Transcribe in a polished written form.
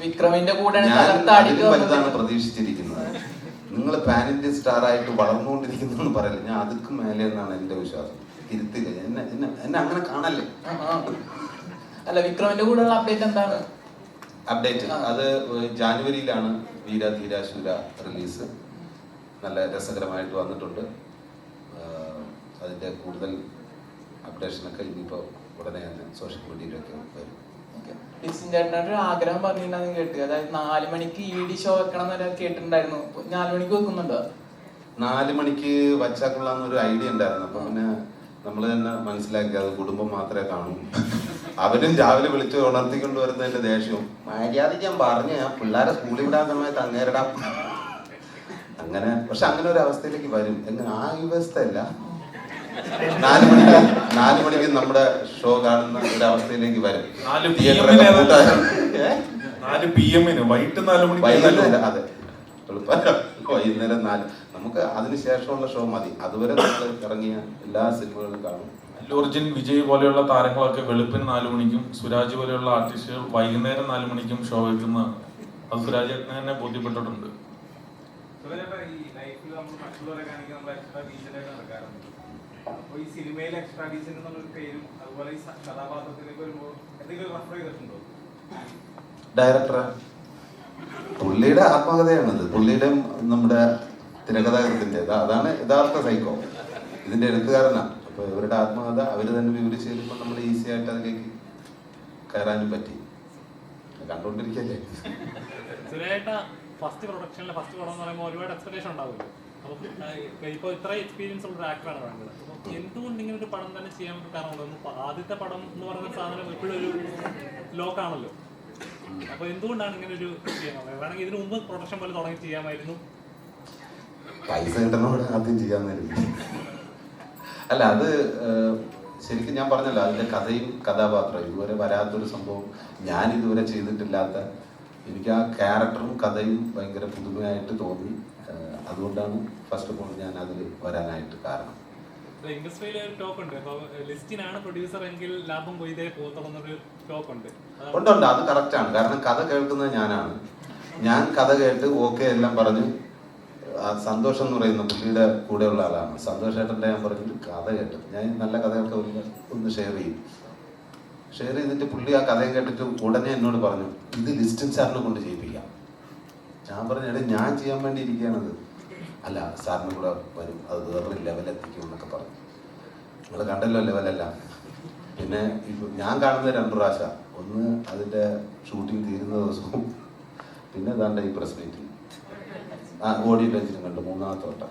വിക്രമിന്റെ കൂടെ പ്രതീക്ഷിച്ചിരിക്കുന്നത്. നിങ്ങൾ pan Indian star ആയിട്ട് വളർന്നുകൊണ്ടിരിക്കുന്നു പറയില്ല. ഞാൻ അതുക്കും മേലെ എന്നാണ് എന്റെ വിശ്വാസം. തിരുത്തില്ല, എന്നെ അങ്ങനെ കാണല്ലേ. അല്ല, വിക്രമിന്റെ കൂടെയുള്ള അപ്ഡേറ്റ് എന്താണ്? അപ്ഡേറ്റ് അത് ജാനുവരിയിലാണ് വീര ധീര ശൂര റിലീസ്. നല്ല രസകരമായിട്ട് വന്നിട്ടുണ്ട്. അതിന്റെ കൂടുതൽ അപ്ഡേഷനൊക്കെ ഇനിയിപ്പോൾ ഉടനെ തന്നെ സോഷ്യൽ മീഡിയയിലൊക്കെ വരും. ചേട്ടനൊരു ആഗ്രഹം പറഞ്ഞിട്ടുണ്ടെന്ന് കേട്ടു. അതായത് 4 മണിക്ക് ED ഷോ വെക്കണം എന്നൊക്കെ കേട്ടിട്ടുണ്ടായിരുന്നു. 4 മണിക്ക് വെക്കുന്നുണ്ടോ? 4 മണിക്ക് വച്ചാൽ കൊള്ളാന്നൊരു ഐഡിയ ഉണ്ടായിരുന്നു. അപ്പൊ പിന്നെ നമ്മൾ തന്നെ മനസ്സിലാക്കി അത് കുടുംബം മാത്രമേ കാണൂ. അവനും രാവിലെ വിളിച്ച് ഉണർത്തിക്കൊണ്ട് വരുന്നതിന്റെ ദേഷ്യവും മര്യാദയ്ക്ക് ഞാൻ പറഞ്ഞു, ഞാൻ പിള്ളേരെ സ്കൂളിൽ വിടാൻ സമയത്ത് അങ്ങേരിടാം അങ്ങനെ. പക്ഷെ അങ്ങനെ ഒരു അവസ്ഥയിലേക്ക് വരും. എങ്ങനെ ആ വ്യവസ്ഥയല്ല. 4 മണിക്ക് നമ്മുടെ ഷോ കാണുന്ന ഒരു അവസ്ഥയിലേക്ക് വരും. 4 PM വൈകിട്ട് 4 മണിക്ക്. അതെ, വൈകുന്നേരം 4. നമുക്ക് അതിനുശേഷമുള്ള ഷോ മതി. അതുവരെ നമ്മൾ ഇറങ്ങിയ എല്ലാ സിനിമകളും കാണും. അല്ലു അർജുൻ, വിജയ് പോലെയുള്ള താരങ്ങളൊക്കെ വെളുപ്പിന് 4 മണിക്കും സുരാജ് പോലെയുള്ള ആർട്ടിസ്റ്റുകൾ വൈകുന്നേരം 4 മണിക്കും ഷോ വെക്കുന്നതാണ്. അത് സുരാജ് തന്നെ ബോധ്യപ്പെട്ടിട്ടുണ്ട്. ഡയറക്ടർ പുള്ളിയുടെ ആത്മകഥയാണിത്. പുള്ളിയുടെ നമ്മുടെ തിരക്കഥാകൃത്തിന്റെ അതാണ് യഥാർത്ഥ സൈക്കോ. ഇതിന്റെ എഴുത്തുകാരനാണ്. അപ്പൊ ഇവരുടെ ആത്മകഥ അവര് തന്നെ വിവരിച്ച് തരുമ്പോൾ നമ്മൾ ഈസി ആയിട്ട് അതിലേക്ക് കയറാനും പറ്റി. കണ്ടോണ്ടിരിക്കല്ലേ. ഫസ്റ്റ് പ്രൊഡക്ഷനിലെ ഫസ്റ്റ് പടം എന്ന് പറയുമ്പോൾ ഒരുപാട് എക്സ്പെക്ടേഷൻ ഉണ്ടാവില്ല. അപ്പോൾ ഇപ്പോൾ ഇത്ര എക്സ്പീരിയൻസ് ഉള്ള ഒരു ആക്ടറാണ് വേണ്ടത്. അപ്പോൾ എന്തുകൊണ്ട് ഇങ്ങനെ ഒരു പടം തന്നെ ചെയ്യാൻ കാരണം? ആദ്യത്തെ പടം എന്ന് പറയുന്ന സാധനം എപ്പോഴും ഒരു ലോക്കാണല്ലോ. അപ്പോൾ എന്തുകൊണ്ടാണ് ഇങ്ങനെ ഒരു ചെയ്യുന്നത്? വേണമെങ്കിൽ ഇതിനു മുമ്പ് പ്രൊഡക്ഷൻ പോലെ തുടങ്ങി ചെയ്യാമായിരുന്നു. പൈസ കിട്ടണോടെ ആദ്യം ചെയ്യാന്നായിരുന്നു. അല്ല, അത് ശരിക്കും ഞാൻ പറഞ്ഞല്ലോ, അതിന്റെ കഥയും കഥാപാത്രവും ഇതുവരെ വരാത്തൊരു സംഭവം. ഞാൻ ഇതുവരെ ചെയ്തിട്ടില്ലാത്ത, എനിക്ക് ആ ക്യാരക്ടറും കഥയും ഭയങ്കര പുതുമയായിട്ട് തോന്നി. അതുകൊണ്ടാണ് ഫസ്റ്റ് ഓഫ് ഓൾ ഞാൻ അതിൽ വരാനായിട്ട് കാരണം. ഇൻഡസ്ട്രിയിൽ ഒരു ടോക്ക് ഉണ്ട്, ലിസ്റ്റിനാണ് പ്രൊഡ്യൂസർ എങ്കിൽ ലാഭം പോയിതേ പോകത്തുള്ളൊരു ടോക്ക് ഉണ്ട്. ഉണ്ട്, അത് കറക്റ്റാണ്. കാരണം കഥ കേൾക്കുന്നത് ഞാനാണ്. ഞാൻ കഥ കേട്ട് ഓക്കെ എല്ലാം പറഞ്ഞു. സന്തോഷം എന്ന് പറയുന്ന പുള്ളിയുടെ കൂടെയുള്ള ആളാണ്. സന്തോഷേട്ടൻ്റെ ഞാൻ പറഞ്ഞു കഥ കേട്ടു. ഞാൻ നല്ല കഥയൊക്കെ ഒന്ന് ഷെയർ ചെയ്തിട്ട് പുള്ളി ആ കഥയും കേട്ടിട്ട് ഉടനെ എന്നോട് പറഞ്ഞു, ഇത് ലിസ്റ്റിൻ സാറിനെ കൊണ്ട് ചെയ്യിപ്പിക്കാം. ഞാൻ പറഞ്ഞു, എടേ ഞാൻ ചെയ്യാൻ വേണ്ടി ഇരിക്കുകയാണത്. അല്ല, സാറിന് കൂടെ വരും, അത് വേറൊരു ലെവലെത്തിക്കും എന്നൊക്കെ പറഞ്ഞു. നിങ്ങൾ കണ്ടല്ലോ ലെവലെല്ലാം. പിന്നെ ഞാൻ കാണുന്നത് 2 പ്രാവശ്യം. ഒന്ന് അതിൻ്റെ ഷൂട്ടിംഗ് തീരുന്ന ദിവസവും, പിന്നെ ഏതാണ്ട് ഈ പ്രസ് മീറ്റിംഗ് ഓഡിയോ ലഞ്ചിനും കണ്ടു 3-ാമത്തെ വട്ടം.